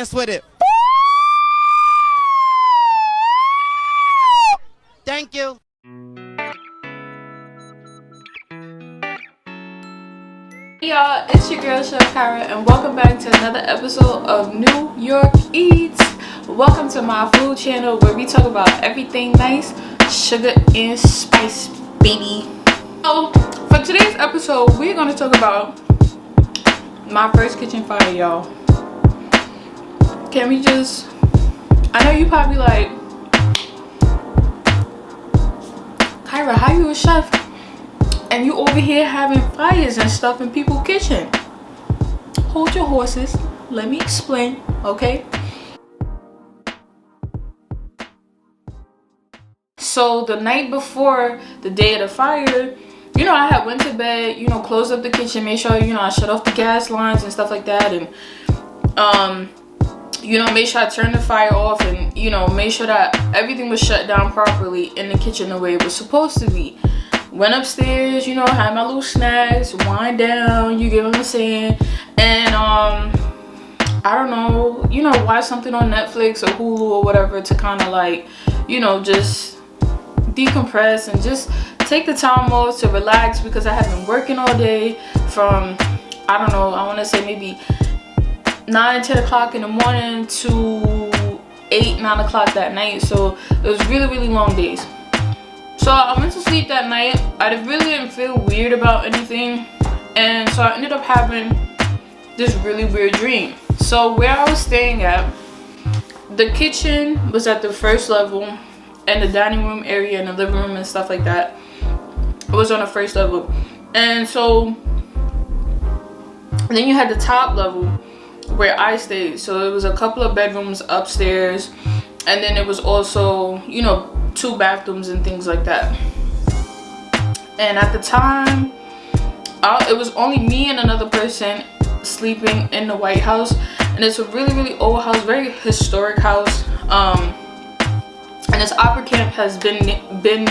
with it. Thank you. Hey y'all, it's your girl Chef Kyra and welcome back to another episode of New York Eats. Welcome to my food channel where we talk about everything nice, sugar and spice, baby. So for today's episode, we're going to talk about my first kitchen fire, y'all. Can we just, I know you probably like, Kyra, how you a chef and you over here having fires and stuff in people's kitchen? Hold your horses, let me explain, okay? So the night before the day of the fire, you know, I had went to bed, you know, closed up the kitchen, made sure, you know, I shut off the gas lines and stuff like that, and you know, made sure I turned the fire off, and you know, made sure that everything was shut down properly in the kitchen the way it was supposed to be. Went upstairs, you know, had my little snacks, wind down, you get what I'm saying, and I don't know, you know, watch something on Netflix or Hulu or whatever to kind of like, you know, just decompress and just take the time off to relax, because I had been working all day from, I don't know, I want to say maybe 9-10 o'clock in the morning to 8-9 o'clock that night. So it was really long days. So I went to sleep that night. I really didn't feel weird about anything, and so I ended up having this really weird dream. So where I was staying at, the kitchen was at the first level, and the dining room area and the living room and stuff like that, it was on the first level. And so then you had the top level where I stayed. So it was a couple of bedrooms upstairs, and then it was also, you know, 2 bathrooms and things like that. And at the time, it was only me and another person sleeping in the White House, and it's a really old house, very historic house. And this opera camp has been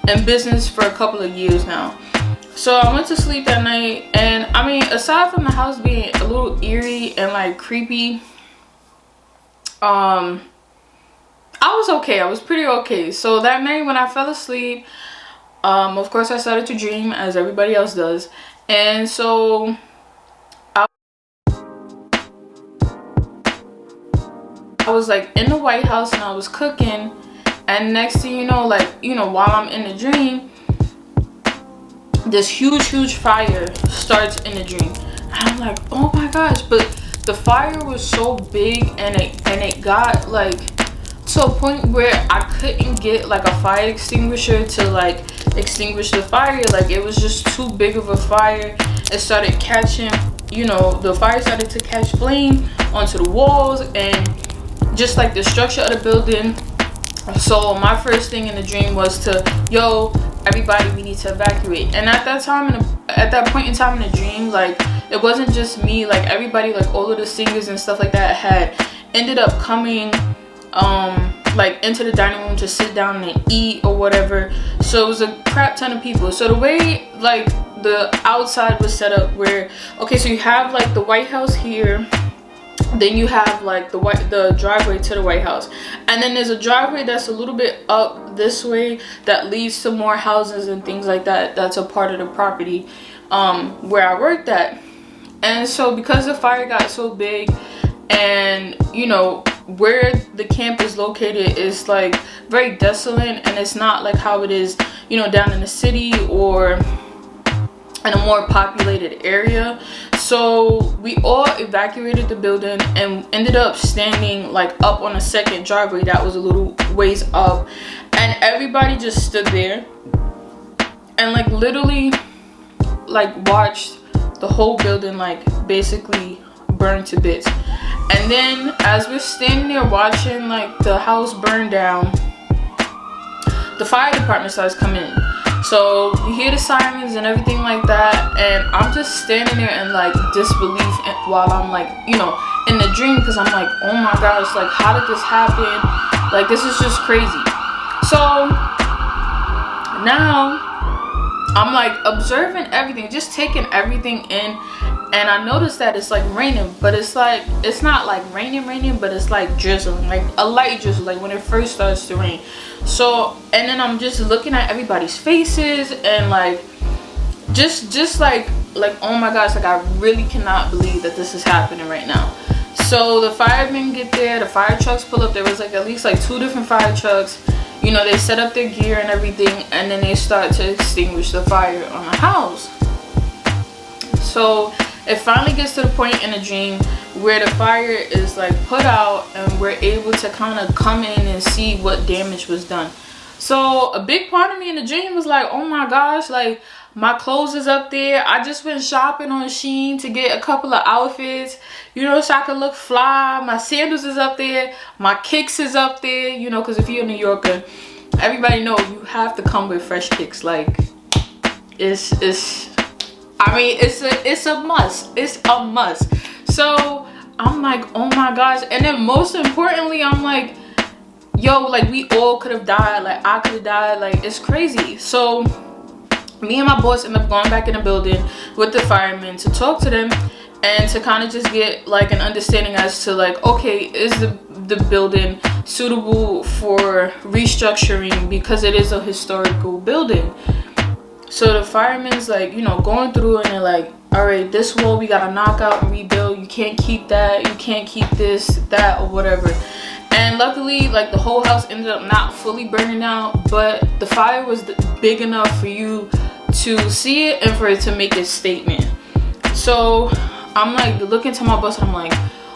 in business for a couple of years now. So I went to sleep that night, and I mean, aside from the house being a little eerie and like creepy, I was okay. I was pretty okay. So that night when I fell asleep, of course I started to dream, as everybody else does. And so I was like in the White House and I was cooking, and next thing you know, like, you know, while I'm in the dream, this huge fire starts in the dream, and I'm like, oh my gosh. But the fire was so big, and it got like to a point where I couldn't get like a fire extinguisher to like extinguish the fire. Like, it was just too big of a fire. It started catching, you know, the fire started to catch flame onto the walls and just like the structure of the building. So my first thing in the dream was to, yo, everybody, we need to evacuate. And at that time, at that point in time in the dream, like, it wasn't just me. Like, everybody, like all of the singers and stuff like that had ended up coming like into the dining room to sit down and eat or whatever. So it was a crap ton of people. So the way like the outside was set up, where, okay, so you have like the White House here, then you have like the driveway to the White House, and then there's a driveway that's a little bit up this way that leads to more houses and things like that. That's a part of the property where I worked at. And so because the fire got so big, and you know, where the camp is located is like very desolate, and it's not like how it is, you know, down in the city or in a more populated area. So we all evacuated the building and ended up standing like up on a second driveway that was a little ways up, and everybody just stood there and like literally like watched the whole building like basically burn to bits. And then as we're standing there watching like the house burn down, the fire department starts coming in. So you hear the sirens and everything like that, and I'm just standing there in like disbelief while I'm like, you know, in the dream, because I'm like, oh my gosh, like, how did this happen? Like, this is just crazy. So now I'm like observing everything, just taking everything in, and I noticed that it's like raining, but it's not like raining, but it's like drizzling, like a light drizzle, like when it first starts to rain. So, and then I'm just looking at everybody's faces, and like just like oh my gosh, like I really cannot believe that this is happening right now. So the firemen get there, the fire trucks pull up. There was like at least like 2 different fire trucks. You know, they set up their gear and everything, and then they start to extinguish the fire on the house. So it finally gets to the point in the dream where the fire is like put out, and we're able to kind of come in and see what damage was done. So a big part of me in the dream was like, oh my gosh, like my clothes is up there. I just went shopping on Shein to get a couple of outfits, you know, so I could look fly. My sandals is up there, my kicks is up there, you know, because if you're a New Yorker, everybody know you have to come with fresh kicks. Like it's I mean, it's a must. It's a must. So I'm like, oh my gosh. And then most importantly, I'm like, yo, like we all could have died. Like I could have died. Like it's crazy. So me and my boss end up going back in the building with the firemen to talk to them and to kind of just get like an understanding as to like, okay, is the building suitable for restructuring, because it is a historical building. So the firemen's like, you know, going through and they're like, all right, this wall we gotta knock out and rebuild. You can't keep that. You can't keep this, that, or whatever. And luckily, like the whole house ended up not fully burning out, but the fire was big enough for you to see it and for it to make its statement. So I'm like looking to my boss and I'm like,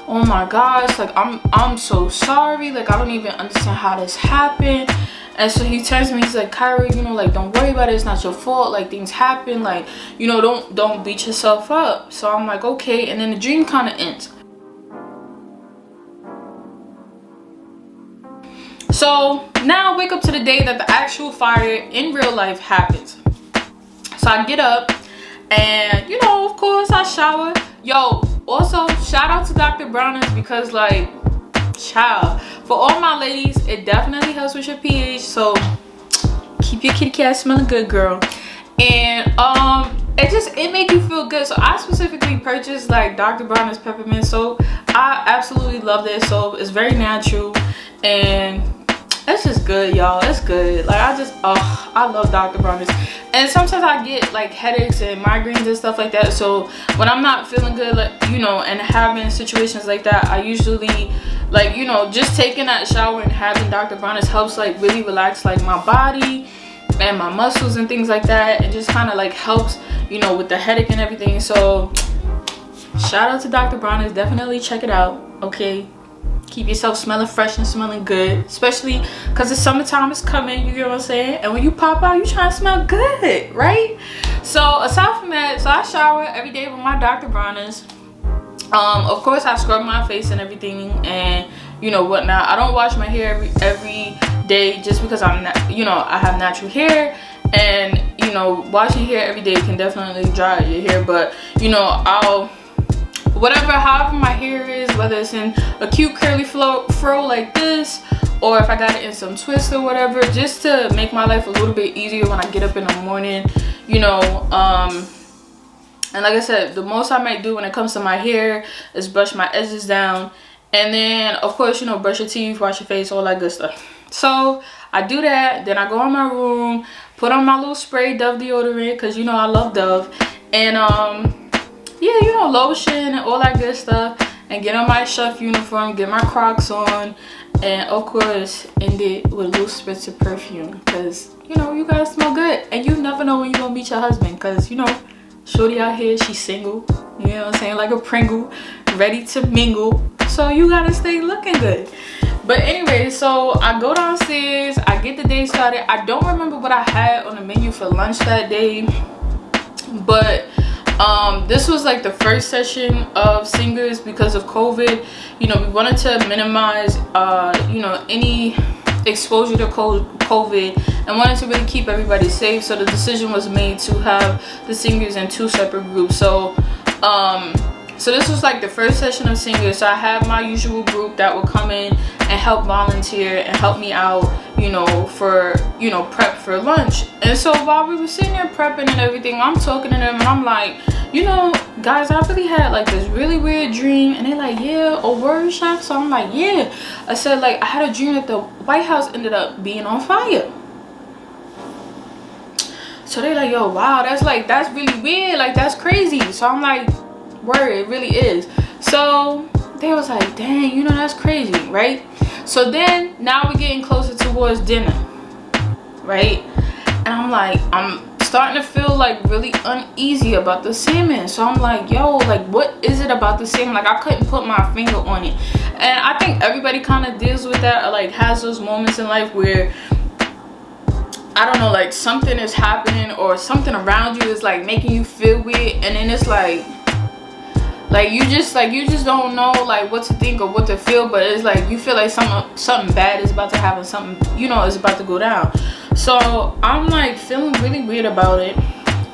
oh my gosh, like I'm so sorry. Like I don't even understand how this happened. And so he turns to me, he's like, Kyra, you know, like don't worry about it, it's not your fault, like things happen, like, you know, don't beat yourself up. So I'm like, okay. And then the dream kind of ends. So now I wake up to the day that the actual fire in real life happens. So I get up and, you know, of course I shower. Yo, also shout out to Dr. Browners, because like, child, for all my ladies, it definitely helps with your pH. So keep your kitty cat smelling good, girl. And it make you feel good. So I specifically purchased like Dr. Browners peppermint soap. I absolutely love that soap. It's very natural and it's just good, y'all. It's good. Like I love Dr. Browners. And sometimes I get like headaches and migraines and stuff like that. So when I'm not feeling good, like, you know, and having situations like that, I usually like, you know, just taking that shower and having Dr. Browners helps like really relax like my body and my muscles and things like that. It just kind of like helps, you know, with the headache and everything. So shout out to Dr. Browners. Definitely check it out. Okay, keep yourself smelling fresh and smelling good, especially because the summertime is coming, you get what I'm saying? And when you pop out, you trying to smell good, right? So aside from that, so I shower every day with my Dr. Browners. Of course I scrub my face and everything and, you know, whatnot. I don't wash my hair every day just because I'm not, you know, I have natural hair, and, you know, washing hair every day can definitely dry your hair. But, you know, however my hair is, whether it's in a cute curly fro like this, or if I got it in some twists or whatever, just to make my life a little bit easier when I get up in the morning, you know. And like I said, the most I might do when it comes to my hair is brush my edges down, and then of course, you know, brush your teeth, wash your face, all that good stuff. So I do that, then I go in my room, put on my little spray Dove deodorant, because, you know, I love Dove, and yeah, you know, lotion and all that good stuff, and get on my chef uniform, get my Crocs on, and of course end it with a little spritz of perfume, because, you know, you gotta smell good, and you never know when you're gonna meet your husband, because, you know, shorty out here, she's single, you know what I'm saying, like a Pringle, ready to mingle, so you gotta stay looking good. But anyway, so I go downstairs, I get the day started. I don't remember what I had on the menu for lunch that day, but this was like the first session of singers because of COVID. You know, we wanted to minimize you know, any exposure to COVID, and wanted to really keep everybody safe. So the decision was made to have the singers in 2 separate groups. So So this was like the first session of singing. So I had my usual group that would come in and help volunteer and help me out, you know, for, you know, prep for lunch. And so while we were sitting there prepping and everything, I'm talking to them and I'm like, you know, guys, I really had like this really weird dream. And they're like, yeah, a word, chef? So I'm like, yeah. I said, like, I had a dream that the White House ended up being on fire. So they're like, yo, wow, that's really weird, like, that's crazy. So I'm like, word, it really is. So they was like, dang, you know, that's crazy, right? So then now we're getting closer towards dinner, right? And I'm like, I'm starting to feel like really uneasy about the salmon. So I'm like, yo, like, what is it about the salmon? Like, I couldn't put my finger on it. And I think everybody kind of deals with that, or like has those moments in life where, I don't know, like something is happening or something around you is like making you feel weird, and then it's like you just don't know like what to think or what to feel, but it's like you feel like something bad is about to happen, something, you know, is about to go down. So I'm like feeling really weird about it,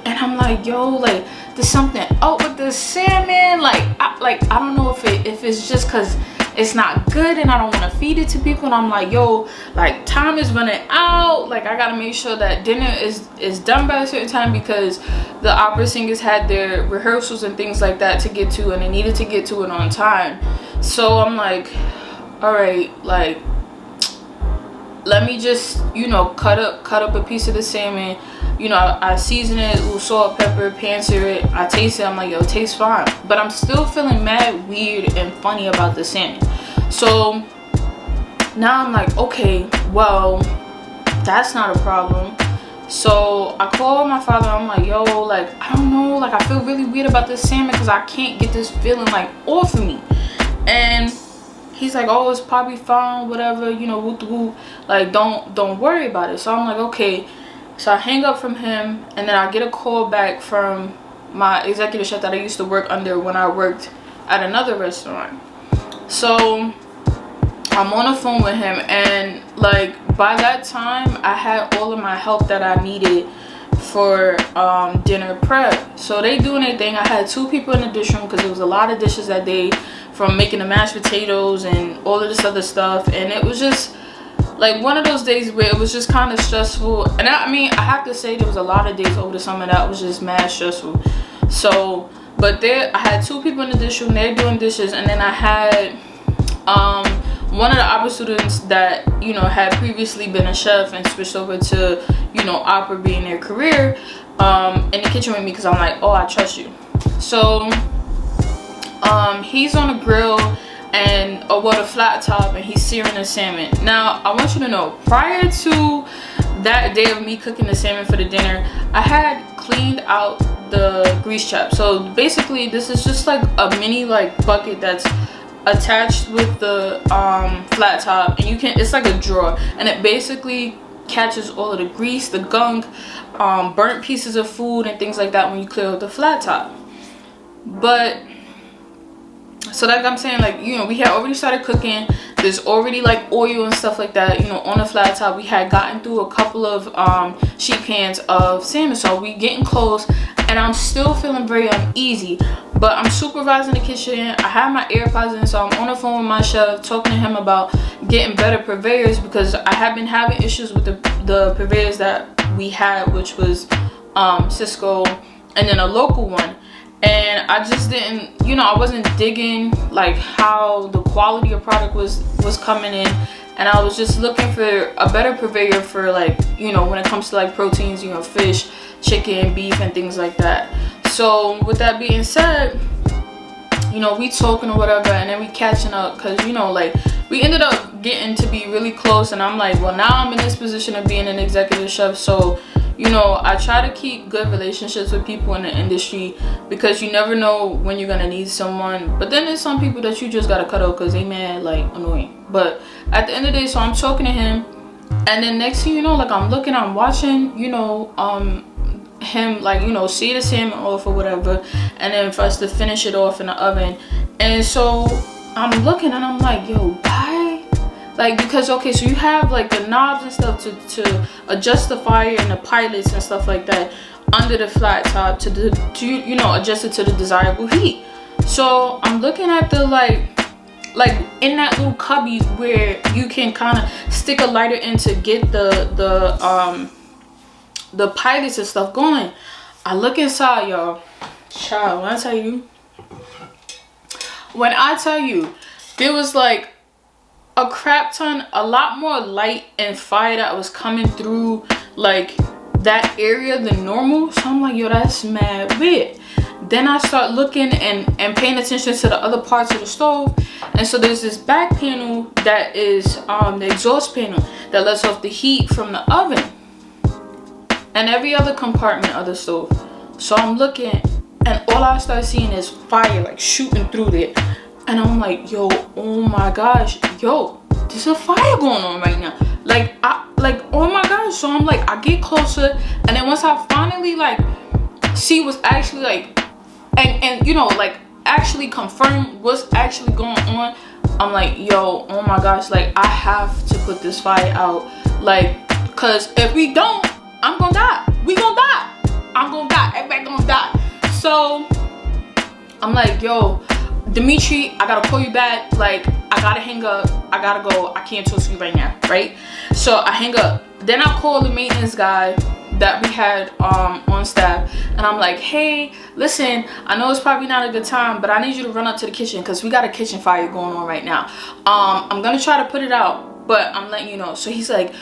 and I'm like, yo, like there's something up with the salmon. Like I don't know if it's just because it's not good and I don't want to feed it to people. And I'm like, yo, like time is running out, like I gotta make sure that dinner is done by a certain time, because the opera singers had their rehearsals and things like that to get to, and they needed to get to it on time. So I'm like, all right, like let me just, you know, cut up a piece of the salmon, you know, I season it with salt, pepper, pan-sear it, I taste it, I'm like, yo, it tastes fine. But I'm still feeling mad weird and funny about the salmon. So now I'm like, okay, well, that's not a problem. So I called my father, I'm like, yo, like, I don't know, like I feel really weird about this salmon because I can't get this feeling like off of me. And he's like, oh, it's probably fine, whatever, you know, woo, like don't worry about it. So I'm like, okay. So I hang up from him, and then I get a call back from my executive chef that I used to work under when I worked at another restaurant. So I'm on the phone with him, and like by that time I had all of my help that I needed for dinner prep. So they doing their thing. I had 2 people in the dish room because there was a lot of dishes that day, from making the mashed potatoes and all of this other stuff, and it was just like one of those days where it was just kind of stressful. And I mean, I have to say there was a lot of days over the summer that was just mad stressful. So but there I had 2 people in the dish room, they're doing dishes, and then I had one of the opera students that, you know, had previously been a chef and switched over to, you know, opera being their career, in the kitchen with me, because I'm like, oh, I trust you. So he's on a grill and a flat top, and he's searing the salmon. Now I want you to know, prior to that day of me cooking the salmon for the dinner, I had cleaned out the grease trap. So basically this is just like a mini like bucket that's attached with the flat top, and you can, it's like a drawer, and it basically catches all of the grease, the gunk, burnt pieces of food and things like that when you clear out the flat top. But so like I'm saying, like, you know, we had already started cooking, there's already like oil and stuff like that, you know, on the flat top. We had gotten through a couple of sheet pans of salmon, so we getting close, and I'm still feeling very uneasy. But I'm supervising the kitchen, I have my AirPods in, so I'm on the phone with my chef talking to him about getting better purveyors, because I have been having issues with the purveyors that we had, which was Cisco and then a local one. And I just didn't, you know, I wasn't digging like how the quality of product was coming in, and I was just looking for a better purveyor for, like, you know, when it comes to like proteins, you know, fish, chicken, beef, and things like that. So with that being said, you know, we talking or whatever, and then we catching up, because, you know, like, we ended up getting to be really close, and I'm like, well, now I'm in this position of being an executive chef, so, you know, I try to keep good relationships with people in the industry, because you never know when you're gonna need someone. But then there's some people that you just gotta cut out because they mad, like, annoying. But at the end of the day, so I'm talking to him, and then next thing you know, like, I'm watching, you know, him, like, you know, see the salmon off or whatever, and then for us to finish it off in the oven. And so I'm looking, and I'm like, yo, why? Like, because, okay, so you have like the knobs and stuff to adjust the fire and the pilots and stuff like that under the flat top to you know, adjust it to the desirable heat. So I'm looking at the like in that little cubby where you can kind of stick a lighter in to get the pilots and stuff going. I look inside, y'all. Child, when I tell you, there was like a crap ton, a lot more light and fire that was coming through like that area than normal. So I'm like, yo, that's mad weird. Then I start looking and paying attention to the other parts of the stove. And so there's this back panel that is the exhaust panel that lets off the heat from the oven and every other compartment of the stove. So I'm looking, and all I start seeing is fire like shooting through there. And I'm like, yo, oh my gosh, yo, there's a fire going on right now. Like, oh my gosh. So I'm like, I get closer, and then once I finally like see what's actually like, and you know, like actually confirm what's actually going on, I'm like, yo, oh my gosh, like I have to put this fire out, like, cause if we don't, I'm gonna die. We gonna die. I'm gonna die. Everybody gonna die. So I'm like, yo, Dimitri, I gotta call you back. Like, I gotta hang up. I gotta go. I can't talk to you right now, right? So I hang up. Then I call the maintenance guy that we had on staff, and I'm like, hey, listen, I know it's probably not a good time, but I need you to run up to the kitchen because we got a kitchen fire going on right now. I'm gonna try to put it out, but I'm letting you know. So he's like,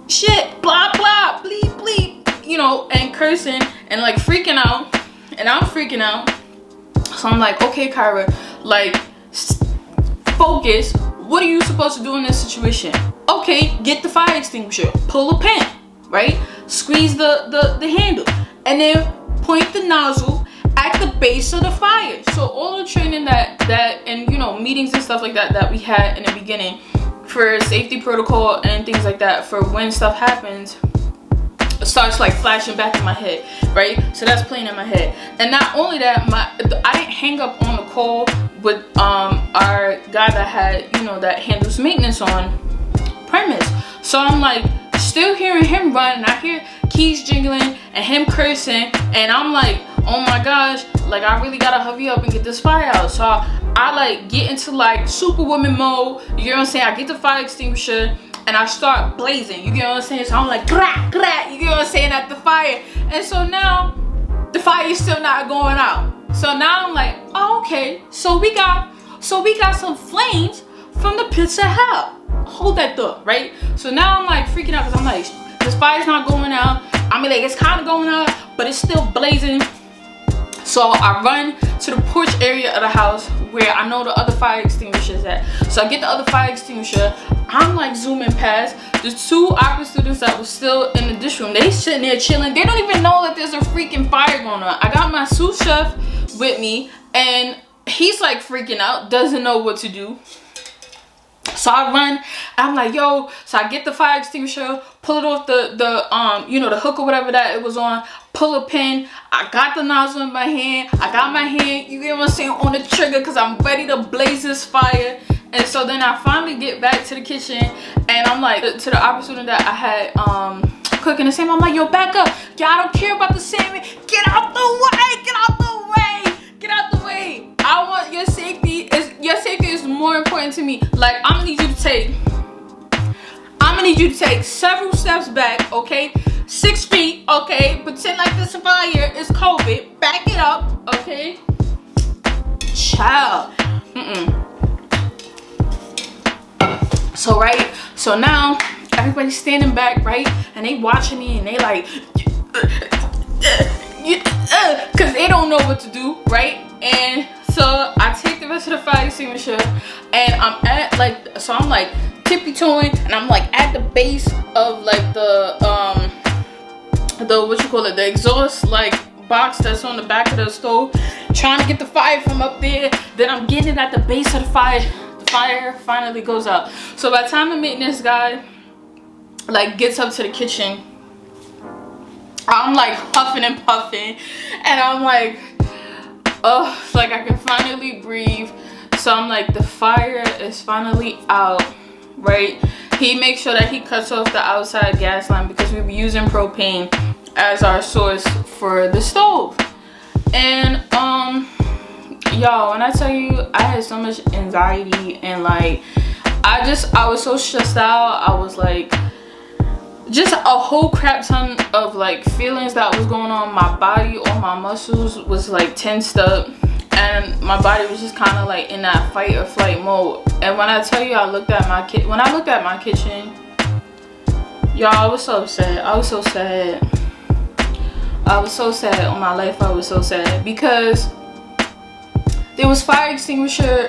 shit, blah blah, bleep bleep, you know, and cursing and like freaking out, and I'm freaking out. So I'm like, okay, Kyra, like, focus. What are you supposed to do in this situation? Okay, get the fire extinguisher, pull a pin, right? Squeeze the handle, and then point the nozzle at the base of the fire. So all the training that and you know, meetings and stuff like that we had in the beginning for safety protocol and things like that, for when stuff happens, starts like flashing back in my head, right? So that's playing in my head. And not only that, I didn't hang up on the call with our guy that had, you know, that handles maintenance on premise. So I'm like still hearing him run, and I hear keys jingling and him cursing, and I'm like, oh my gosh, like I really gotta hurry up and get this fire out. So I like get into like superwoman mode, you get what I'm saying? I get the fire extinguisher and I start blazing, you get what I'm saying? So I'm like, crack, crack, you get what I'm saying, at the fire. And so now the fire is still not going out. So now I'm like, oh, okay, so we got some flames from the pits of hell. Hold that thought, right? So now I'm like freaking out because I'm like, this fire's not going out. I mean, like, it's kind of going out, but it's still blazing. So I run to the porch area of the house where I know the other fire extinguisher is at. So I get the other fire extinguisher. I'm like zooming past the two opera students that was still in the dish room. They sitting there chilling. They don't even know that there's a freaking fire going on. I got my sous chef with me, and he's like freaking out, doesn't know what to do. So I run, I'm like, yo, so I get the fire extinguisher, pull it off the you know, the hook or whatever that it was on, pull a pin. I got the nozzle in my hand, I got my hand, you get what I'm saying, on the trigger, because I'm ready to blaze this fire. And so then I finally get back to the kitchen, and I'm like, to the opera student that I had cooking the salmon, I'm like, yo, back up, y'all, I don't care about the salmon, get out the way, get out the way, get out the way. I want your safety. Your safety is more important to me. Like, I'm gonna need you to take several steps back, okay? 6 feet, okay? Pretend like this fire is COVID. Back it up, okay? Child. So right, so now everybody's standing back, right? And they watching me, and they like, cause they don't know what to do, right? And so I take the rest of the fire extinguisher, and I'm at like, so I'm like tippy-toeing, and I'm like at the base of like the what you call it, the exhaust like box that's on the back of the stove, trying to get the fire from up there. Then I'm getting it at the base of the fire. The fire finally goes out. So by the time the maintenance guy like gets up to the kitchen, I'm like huffing and puffing, and I'm like, oh, like I can finally breathe. So I'm like, the fire is finally out, right? He makes sure that he cuts off the outside gas line because we were using propane as our source for the stove. And Yo, when I tell you, I had so much anxiety, and like I was so stressed out. I was like, just a whole crap ton of like feelings that was going on. My body, all my muscles was like tensed up, and my body was just kind of like in that fight or flight mode. And when I tell you, I looked at my kitchen, y'all, I was so upset. I was so sad. I was so sad. On my life, I was so sad because there was fire extinguisher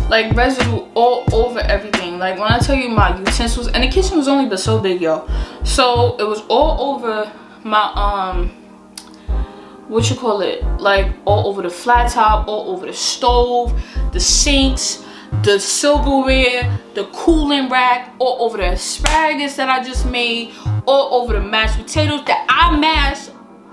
like residue all over everything. Like when I tell you, my utensils, and the kitchen was only but so big, yo, so it was all over my what you call it, like all over the flat top, all over the stove, the sinks, the silverware, the cooling rack, all over the asparagus that I just made, all over the mashed potatoes that I mashed,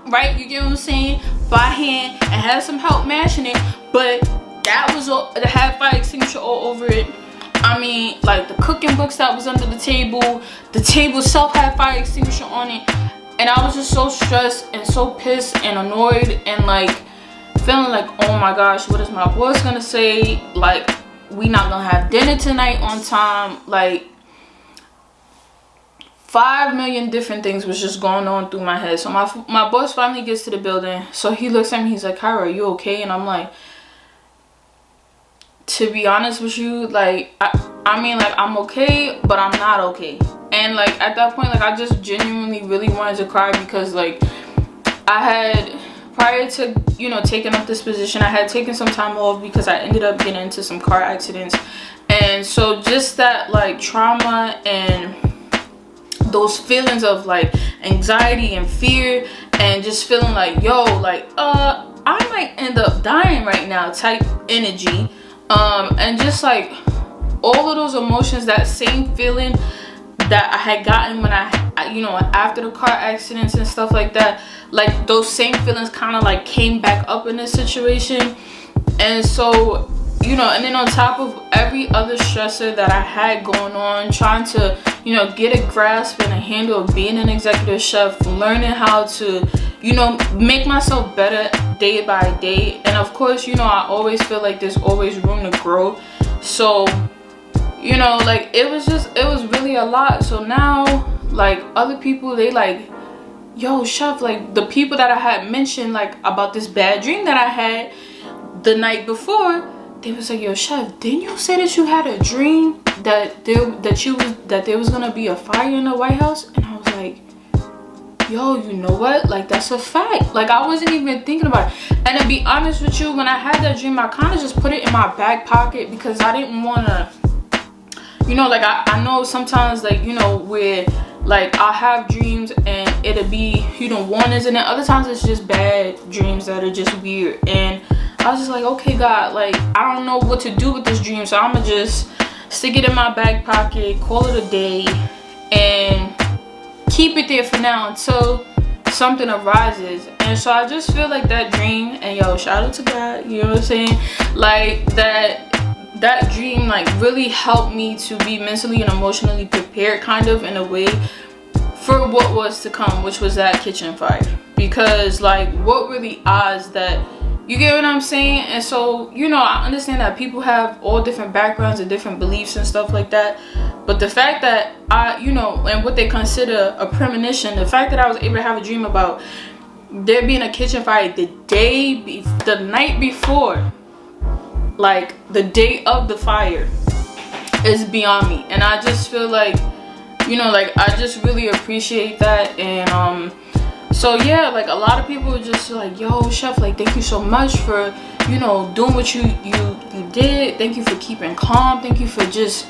right? You get what I'm saying? By hand, and had some help mashing it, but that was all. It had fire extinguisher all over it. I mean, like the cooking books that was under the table itself had fire extinguisher on it, and I was just so stressed and so pissed and annoyed and like feeling like, oh my gosh, what is my boss gonna say? Like, we not gonna have dinner tonight on time. Like 5 million different things was just going on through my head. So my boss finally gets to the building. So he looks at me, he's like, Kyra, are you okay? And I'm like, to be honest with you, like I mean, like I'm okay, but I'm not okay. And like at that point, like I just genuinely really wanted to cry because like I had, prior to, you know, taking up this position, I had taken some time off because I ended up getting into some car accidents. And so just that like trauma and those feelings of like anxiety and fear and just feeling like, yo, like I might end up dying right now type energy, and just like all of those emotions, that same feeling that I had gotten when I you know, after the car accidents and stuff like that, like those same feelings kind of like came back up in this situation. And so, you know, and then on top of every other stressor that I had going on, trying to, you know, get a grasp and a handle of being an executive chef, learning how to, you know, make myself better day by day. And of course, you know, I always feel like there's always room to grow. So, you know, like it was really a lot. So now, like other people, they like, yo, chef, like the people that I had mentioned like about this bad dream that I had the night before, they was like, yo, chef, didn't you say that you had a dream that there was gonna be a fire in the White House? And I was like, yo, you know what, like that's a fact. Like I wasn't even thinking about it. And to be honest with you, when I had that dream, I kind of just put it in my back pocket because I didn't want to, you know, like I know sometimes, like, you know, where like I'll have dreams and it'll be, you know, warnings, and then other times it's just bad dreams that are just weird. And I was just like, okay, God, like I don't know what to do with this dream, so I'm gonna just stick it in my back pocket, call it a day, and keep it there for now until something arises. And so I just feel like that dream, and yo, shout out to God, you know what I'm saying, like that dream like really helped me to be mentally and emotionally prepared, kind of in a way, for what was to come, which was that kitchen fire. Because like, what were the odds that, you get what I'm saying? And so, you know, I understand that people have all different backgrounds and different beliefs and stuff like that, but the fact that I, you know, and what they consider a premonition, the fact that I was able to have a dream about there being a kitchen fire the night before, like the day of the fire, is beyond me. And I just feel like, you know, like I just really appreciate that. And so yeah, like a lot of people are just like, yo, chef, like thank you so much for, you know, doing what you did. Thank you for keeping calm. Thank you for just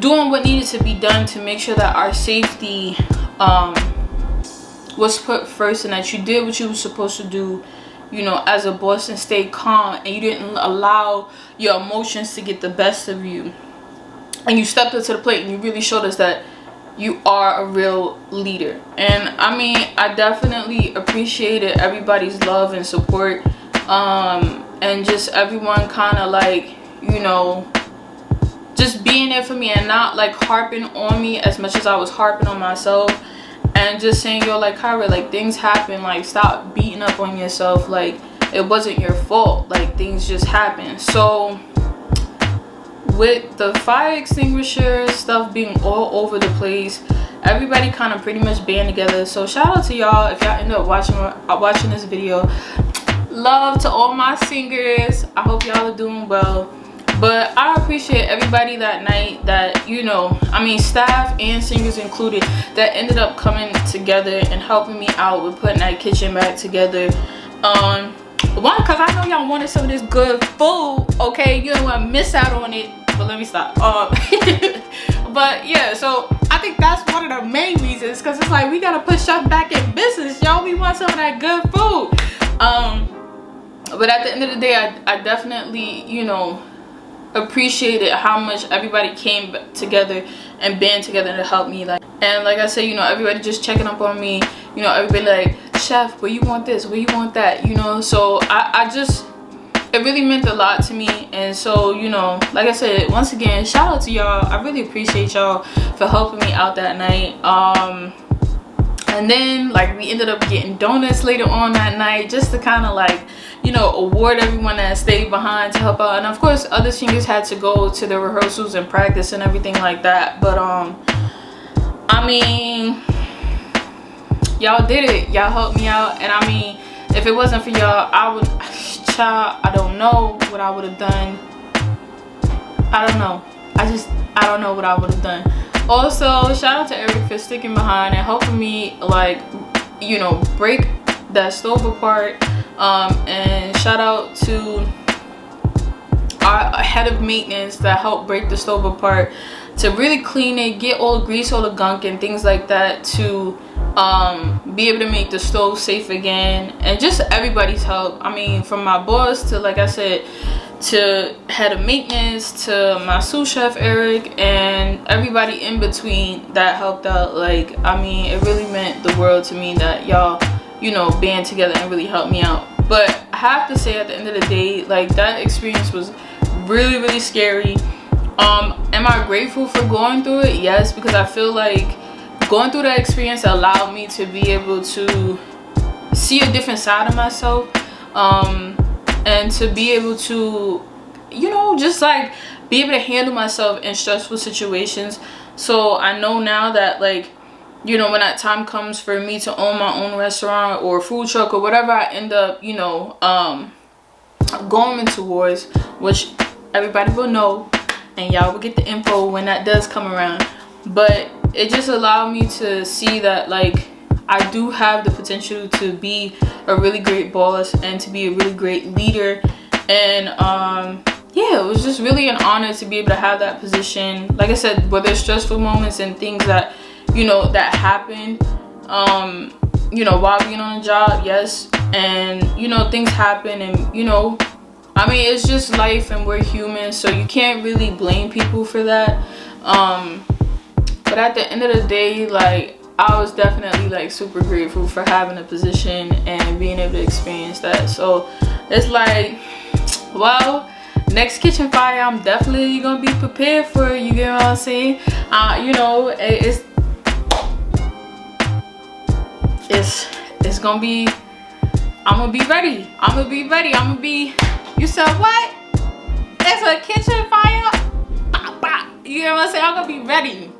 doing what needed to be done to make sure that our safety was put first, and that you did what you were supposed to do, you know, as a boss, and stay calm, and you didn't allow your emotions to get the best of you, and you stepped up to the plate and you really showed us that you are a real leader. And I mean, I definitely appreciated everybody's love and support, and just everyone kind of like, you know, just being there for me and not like harping on me as much as I was harping on myself, and just saying, yo, like Kyra, like things happen, like stop beating up on yourself, like it wasn't your fault. Like, things just happen. So with the fire extinguisher stuff being all over the place, everybody kind of pretty much band together. So shout out to y'all if y'all end up watching this video. Love to all my singers. I hope y'all are doing well. But I appreciate everybody that night that, you know, I mean, staff and singers included, that ended up coming together and helping me out with putting that kitchen back together. One, because I know y'all wanted some of this good food, okay? You don't want to miss out on it. But let me stop. But yeah, so I think that's one of the main reasons, because it's like, we got to put Chef back in business, y'all. We want some of that good food. But at the end of the day, I definitely, you know, appreciated how much everybody came together and band together to help me. Like, and like I said, you know, everybody just checking up on me, you know, everybody like, Chef, where you want this, where you want that, you know. So I just, it really meant a lot to me. And so, you know, like I said, once again, shout out to y'all. I really appreciate y'all for helping me out that night. And then, like, we ended up getting donuts later on that night, just to kind of, like, you know, award everyone that stayed behind to help out. And of course, other singers had to go to their rehearsals and practice and everything like that. But I mean, y'all did it. Y'all helped me out. And I mean, if it wasn't for y'all, I would, child, I don't know what I would have done. I don't know. I don't know what I would have done. Also, shout out to Eric for sticking behind and helping me, like, you know, break that stove apart. And shout out to our head of maintenance that helped break the stove apart to really clean it, get all the grease, all the gunk and things like that, to be able to make the stove safe again. And just everybody's help. I mean, from my boss to, like I said, to head of maintenance, to my sous chef Eric, and everybody in between that helped out. Like, I mean, it really meant the world to me that y'all, you know, band together and really helped me out. But I have to say, at the end of the day, like, that experience was really, really scary. Am I grateful for going through it? Yes, because I feel like going through that experience allowed me to be able to see a different side of myself, and to be able to, you know, just like be able to handle myself in stressful situations. So I know now that, like, you know, when that time comes for me to own my own restaurant or food truck or whatever I end up, you know, going towards, which everybody will know and y'all will get the info when that does come around. But it just allowed me to see that, like, I do have the potential to be a really great boss and to be a really great leader. And yeah, it was just really an honor to be able to have that position. Like I said, whether it's stressful moments and things that, you know, that happened, you know, while being on a job, yes. And, you know, things happen, and, you know, I mean, it's just life and we're human, so you can't really blame people for that. But at the end of the day, like, I was definitely, like, super grateful for having a position and being able to experience that. So it's like, well, next kitchen fire, I'm definitely gonna be prepared for. You get what I'm saying? You know, it's gonna be, I'm gonna be ready. I'm gonna be ready. I'm gonna be, you said what? It's a kitchen fire? Bah, bah. You know what I'm saying? I'm gonna be ready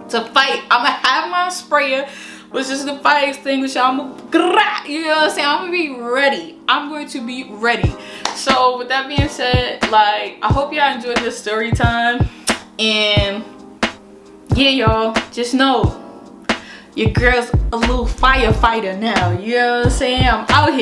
to fight. I'm gonna have my sprayer, which is the fire extinguisher. I'm gonna, you know what I'm saying? I'm gonna be ready. I'm going to be ready. So with that being said, like, I hope y'all enjoyed this story time. And yeah, y'all, just know your girl's a little firefighter now. You know what I'm saying? I'm out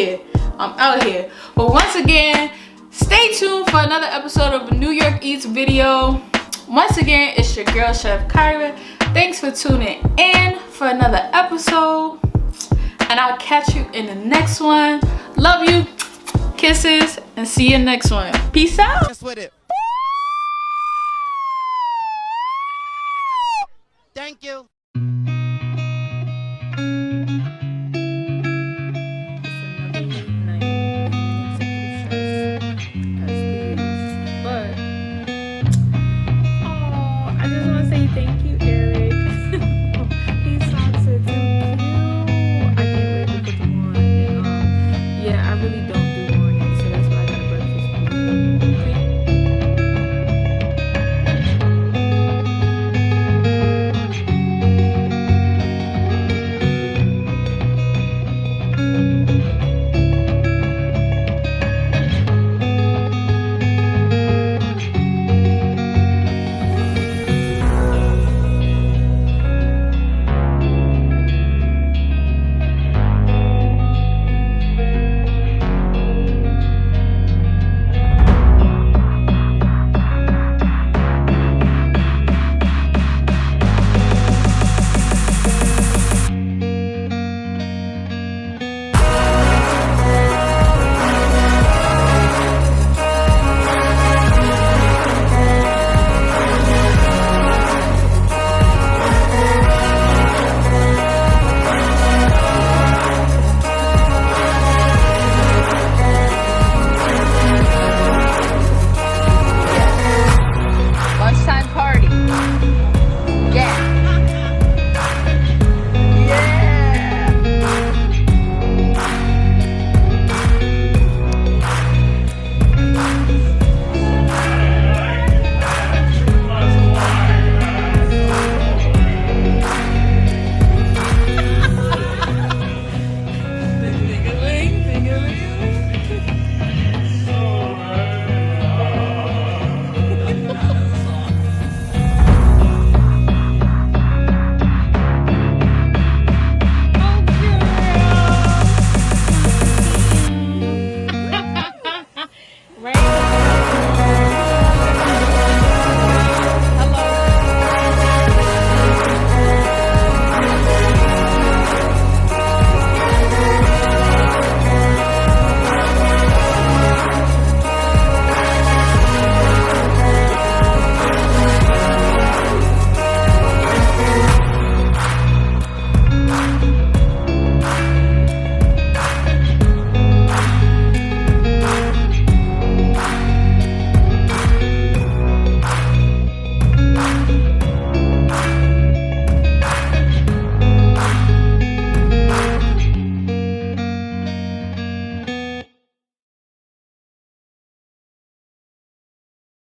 here. But once again, stay tuned for another episode of a New York Eats video. Once again, it's your girl, Chef Kyra. Thanks for tuning in for another episode. And I'll catch you in the next one. Love you. Kisses. And see you next one. Peace out. That's with it. Thank you. Thank you.